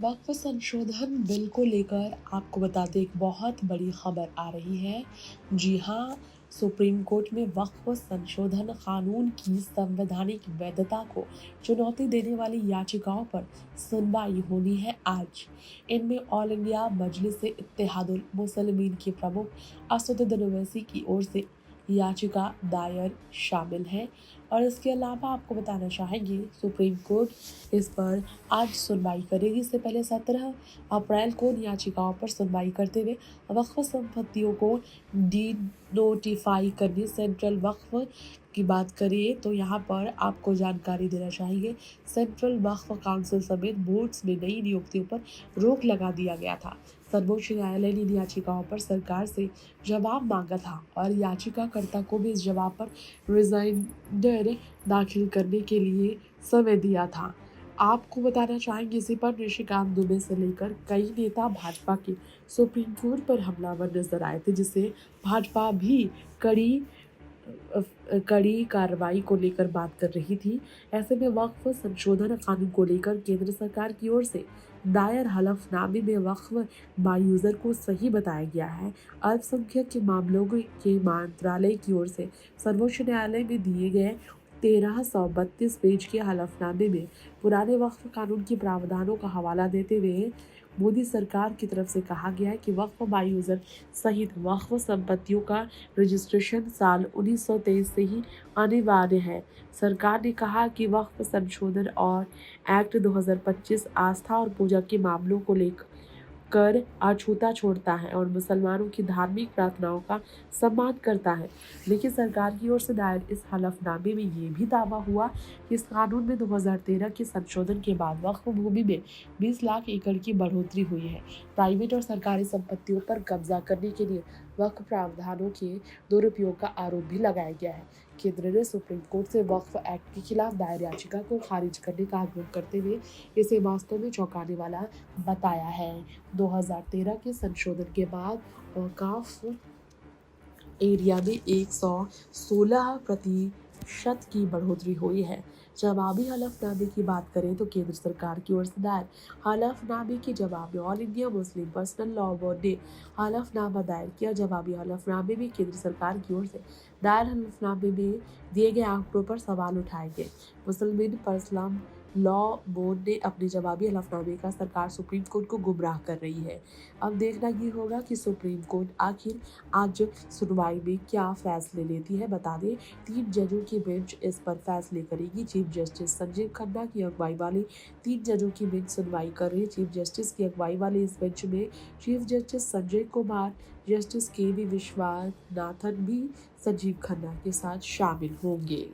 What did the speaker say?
वक्फ संशोधन बिल को लेकर आपको बता दें एक बहुत बड़ी खबर आ रही है। जी हाँ, सुप्रीम कोर्ट में वक्फ संशोधन कानून की संवैधानिक वैधता को चुनौती देने वाली याचिकाओं पर सुनवाई होनी है आज। इनमें ऑल इंडिया मजलिस इत्तेहादुल मुसलिमीन के प्रमुख असदुद्दीन ओवैसी की ओर से याचिका दायर शामिल है और इसके अलावा आपको बताना चाहेंगे सुप्रीम कोर्ट इस पर आज सुनवाई करेगी। इससे पहले 17 अप्रैल को इन याचिकाओं पर सुनवाई करते हुए वक्फ संपत्तियों को डी नोटिफाई करने सेंट्रल वक्फ की बात करें तो यहाँ पर आपको जानकारी देना चाहिए। सेंट्रल वक्फ काउंसिल समेत बोर्ड्स में नई नियुक्तियों पर रोक लगा दिया गया था। सर्वोच्च न्यायालय ने इन याचिकाओं पर सरकार से जवाब मांगा था और याचिकाकर्ता को भी इस जवाब पर रिजाइंडर दाखिल करने के लिए समय दिया था। आपको बताना चाहेंगे इसी पर निशिकांत दुबे से लेकर कई नेता भाजपा के सुप्रीम कोर्ट पर हमलावर नजर आए थे, जिससे भाजपा भी कड़ी कार्रवाई को लेकर बात कर रही थी। ऐसे में वक्फ संशोधन कानून को लेकर केंद्र सरकार की ओर से दायर हलफनामे में वक्फ बायूजर को सही बताया गया है। अल्पसंख्यक के मामलों के मंत्रालय की ओर से सर्वोच्च न्यायालय में दिए गए 1332 पेज के हलफनामे में पुराने वक्फ कानून के प्रावधानों का हवाला देते हुए मोदी सरकार की तरफ से कहा गया है कि वक्फ बायूजर सहित वक्फ संपत्तियों का रजिस्ट्रेशन साल 1923 से ही अनिवार्य है। सरकार ने कहा कि वक्फ संशोधन और एक्ट 2025 आस्था और पूजा के मामलों को लेकर अछूता छोड़ता है और मुसलमानों की धार्मिक प्रार्थनाओं का सम्मान करता है। लेकिन सरकार की ओर से दायर इस हलफनामे में ये भी दावा हुआ कि इस कानून में 2013 के संशोधन के बाद वक्फ भूमि में 20 लाख एकड़ की बढ़ोतरी हुई है। प्राइवेट और सरकारी संपत्तियों पर कब्जा करने के लिए वक्फ प्रावधानों के दुरुपयोग का आरोप भी लगाया गया है। केंद्र ने सुप्रीम कोर्ट से वक्फ एक्ट के खिलाफ दायर याचिका को खारिज करने का आग्रह करते हुए इसे वास्तव में चौंकाने वाला बताया है। 2013 के संशोधन के बाद औकाफ एरिया में 116% की बढ़ोतरी हुई है। जवाबी हलफनामे की बात करें तो केंद्र सरकार की ओर से दायर हलफनामे के जवाब में all India Muslim personal law board ने हलफनामा दायर किया। जवाबी हलफनामे में केंद्र सरकार की ओर से दायर हलफनामे में दिए गए आंकड़ों पर सवाल उठाए गए। मुस्लिम पर्सनल लॉ बोर्ड ने अपने जवाबी हलफनामे का सरकार सुप्रीम कोर्ट को गुमराह कर रही है। अब देखना ये होगा कि सुप्रीम कोर्ट आखिर आज सुनवाई में क्या फैसले लेती है। बता दें 3 जजों की बेंच इस पर फैसले करेगी। चीफ जस्टिस संजीव खन्ना की अगुवाई वाली 3 जजों की बेंच सुनवाई कर रही है। चीफ जस्टिस की अगुवाई वाली इस बेंच में chief justice Sanjay Kumar, justice के वी विश्वनाथन भी संजीव खन्ना के साथ शामिल होंगे।